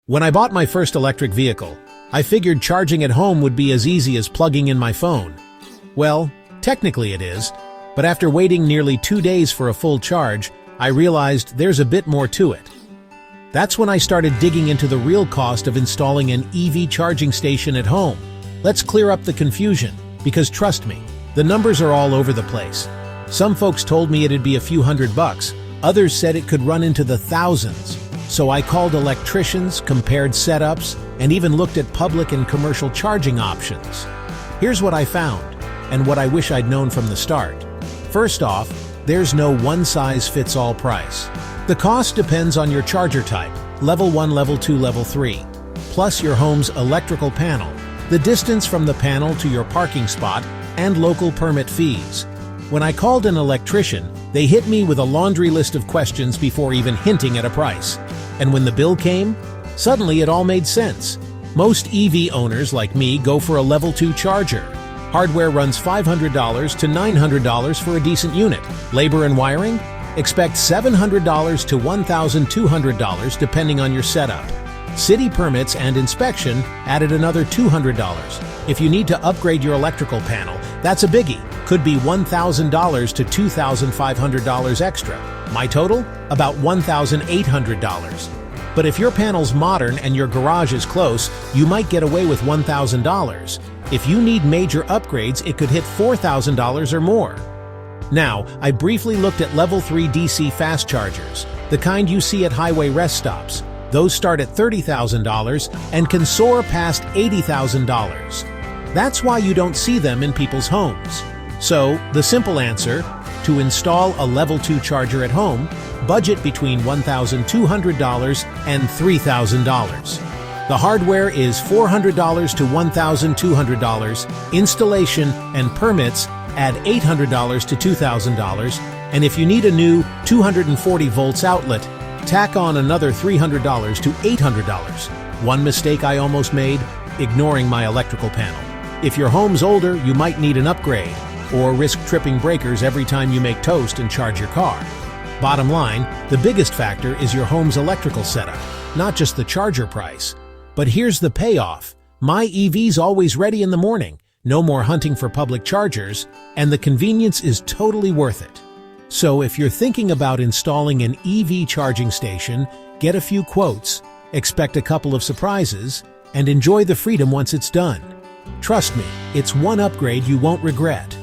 When I bought my first electric vehicle, I figured charging at home would be as easy as plugging in my phone. Well, technically it is, but after waiting nearly 2 days for a full charge, I realized there's a bit more to it. That's when I started digging into the real cost of installing an EV charging station at home. Let's clear up the confusion, because trust me, the numbers are all over the place. Some folks told me it'd be a few $100, others said it could run into the thousands. So I called electricians, compared setups, and even looked at public and commercial charging options. Here's what I found, and what I wish I'd known from the start. First off, there's no one-size-fits-all price. The cost depends on your charger type, level 1, level 2, level 3, plus your home's electrical panel, the distance from the panel to your parking spot, and local permit fees. When I called an electrician, they hit me with a laundry list of questions before even hinting at a price. And when the bill came, suddenly it all made sense. Most EV owners like me go for a level 2 charger. Hardware runs $500 to $900 for a decent unit. Labor and wiring? Expect $700 to $1,200 depending on your setup. City permits and inspection added another $200. If you need to upgrade your electrical panel, that's a biggie. Could be $1,000 to $2,500 extra. My total? About $1,800. But if your panel's modern and your garage is close, you might get away with $1,000. If you need major upgrades, it could hit $4,000 or more. Now, I briefly looked at level 3 DC fast chargers, the kind you see at highway rest stops. Those start at $30,000 and can soar past $80,000. That's why you don't see them in people's homes. So, the simple answer, to install a level 2 charger at home, budget between $1,200 and $3,000. The hardware is $400 to $1,200, installation and permits add $800 to $2,000, and if you need a new 240 volts outlet, tack on another $300 to $800. One mistake I almost made, ignoring my electrical panel. If your home's older, you might need an upgrade, or risk tripping breakers every time you make toast and charge your car. Bottom line, the biggest factor is your home's electrical setup, not just the charger price. But here's the payoff. My EV's always ready in the morning, no more hunting for public chargers, and the convenience is totally worth it. So if you're thinking about installing an EV charging station, get a few quotes, expect a couple of surprises, and enjoy the freedom once it's done. Trust me, it's one upgrade you won't regret.